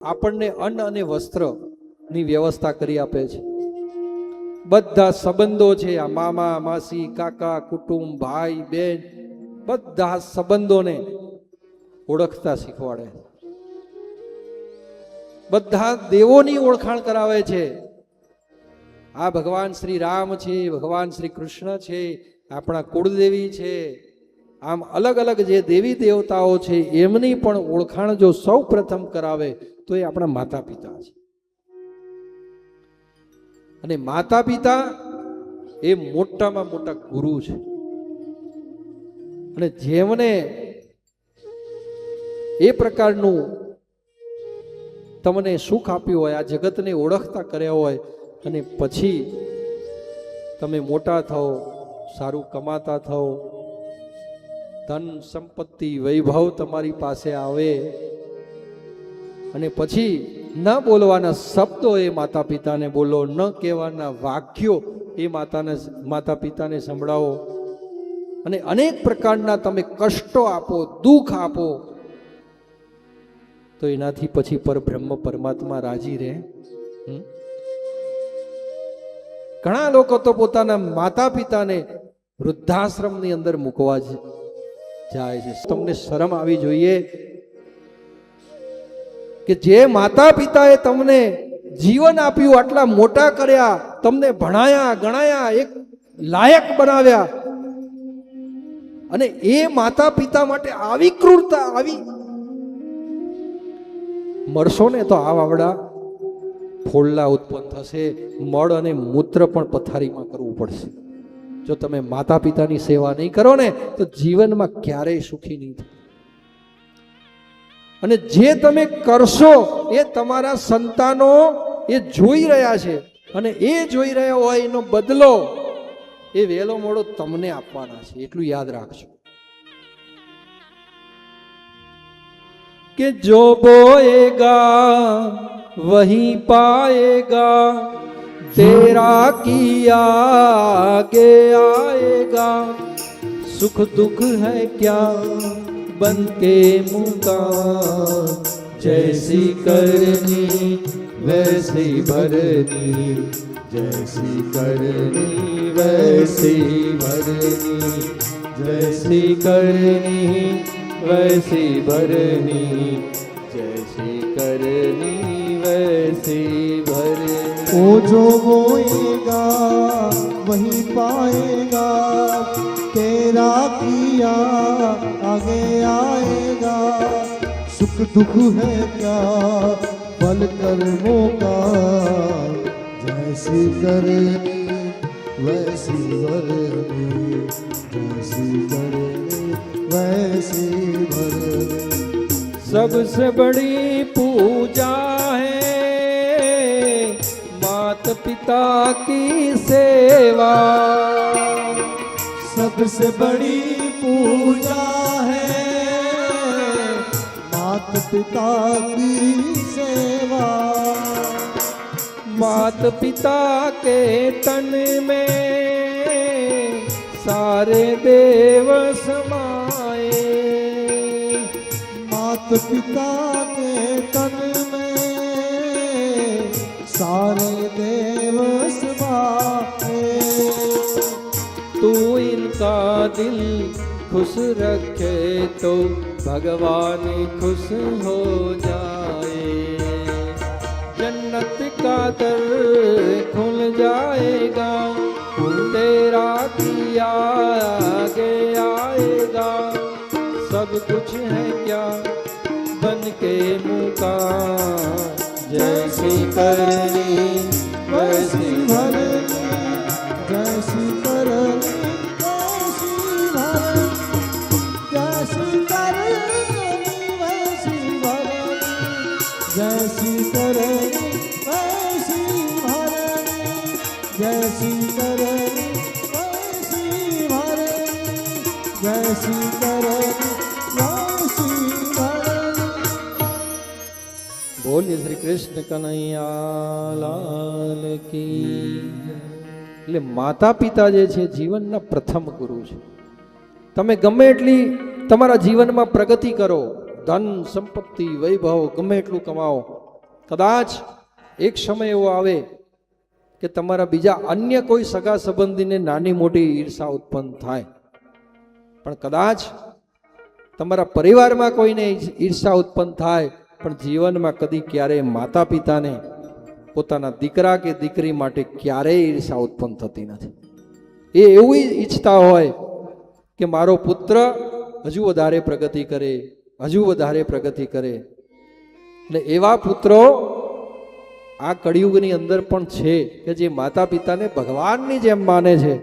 આપણને અન્ન અને વસ્ત્રની વ્યવસ્થા કરી આપે છે. બધા સંબંધો છે, આ મામા માસી કાકા કુટુંબ ભાઈ બેન બધા સંબંધોને ઓળખતા શીખવાડે. બધા દેવોની ઓળખાણ કરાવે છે. આ ભગવાન શ્રી રામ છે, ભગવાન શ્રી કૃષ્ણ છે, આપણા કુળદેવી છે. આમ અલગ અલગ જે દેવી દેવતાઓ છે એમની પણ ઓળખાણ જો સૌ પ્રથમ કરાવે તો એ આપણા માતા પિતા છે. અને માતા પિતા એ મોટામાં મોટા ગુરુ છે. અને જેમને એ પ્રકારનું તમને સુખ આપ્યું હોય, આ જગતને ઓળખતા કર્યા હોય, અને પછી તમે મોટા થાઓ, સારું કમાતા થાઓ, ધન સંપત્તિ વૈભવ તમારી પાસે આવે, અને પછી ન બોલવાના શબ્દો એ માતા પિતાને બોલો, ન કહેવાના વાક્યો એ માતા પિતાને સંભળાવો, અને અનેક પ્રકારના તમે કષ્ટો આપો, દુઃખ આપો, તો એનાથી પછી પરબ્રહ્મ પરમાત્મા રાજી રહે? ઘણા લોકો તો પોતાના માતા પિતાને વૃદ્ધાશ્રમની અંદર મૂકવા જાય છે. તમને શરમ આવી જોઈએ કે જે માતા પિતાએ તમને જીવન આપ્યું, આટલા મોટા કર્યા, તમને ભણાયા ગણાયા, એક લાયક બનાવ્યા, અને એ માતા પિતા માટે આવી ક્રૂરતા, આવી મળશો ને તો આ વાવડા ફોડલા ઉત્પન્ન થશે. મળ અને મૂત્ર પણ પથારીમાં કરવું પડશે. જો તમે માતા પિતાની સેવા નહીં કરો ને તો જીવનમાં ક્યારેય સુખી નહીં થાય. અને જે તમે કરશો એ તમારા સંતાનો એ જોઈ રહ્યા છે, અને એ જોઈ રહ્યા હોય એનો બદલો એ વહેલો મોડો તમને આપવાના છે. એટલું યાદ રાખજો કે જો બોએગા वहीं पाएगा, तेरा किया आगे आएगा, सुख दुख है क्या बन के मुका, जैसी करनी वैसी भरनी, जैसी करनी वैसी भरनी, जैसी करनी वैसी भरनी, जैसी करनी वैसी भरनी. वो जो बोएगा वही पाएगा, तेरा किया आगे आएगा, सुख दुख है क्या फल कर्मों का, जैसी करनी वैसी भरनी, जैसी करनी वैसी भरनी. सबसे बड़ी पूजा है माता पिता की सेवा, सबसे बड़ी पूजा है माता पिता की सेवा. माता पिता के तन में सारे देव समाए, माता पिता के तन में सारे देव समाए. तू इनका दिल खुश रखे तो भगवान खुश हो जाए, जन्नत का दर खुल जाएगा, तेरा किया आगे आएगा, सब कुछ है क्या बन के मुका, जैसी करनी वैसी भरनी, जैसी करनी वैसी भरनी, जैसी करनी वैसी भरनी, जैसी करनी वैसी भरनी, जैसी करनी वैसी भरनी, जैसी करनी वैसी भरनी. बोलिए श्री कृष्ण कन्हैया लाल की. એટલે માતા પિતા જે છે જીવનના પ્રથમ ગુરુ છે. તમે ગમે એટલી તમારા જીવનમાં પ્રગતિ કરો, ધન સંપત્તિ વૈભવ ગમે એટલું કમાઓ, કદાચ એક સમય એવો આવે કે તમારા બીજા અન્ય કોઈ સગા સંબંધીને નાની મોટી ઈર્ષા ઉત્પન્ન થાય, પણ કદાચ તમારા પરિવારમાં કોઈને ઈર્ષા ઉત્પન્ન થાય, પણ જીવનમાં કદી ક્યારેય માતા પિતાને પોતાના દીકરા કે દીકરી માટે ક્યારેય ઈર્ષા ઉત્પન્ન થતી નથી. એ એવું ઈચ્છતા હોય કે મારો પુત્ર હજુ વધારે પ્રગતિ કરે, હજુ વધારે પ્રગતિ કરે. એટલે એવા પુત્રો આ કળિયુગની અંદર પણ છે કે જે માતા પિતાને ભગવાનની જેમ માને છે.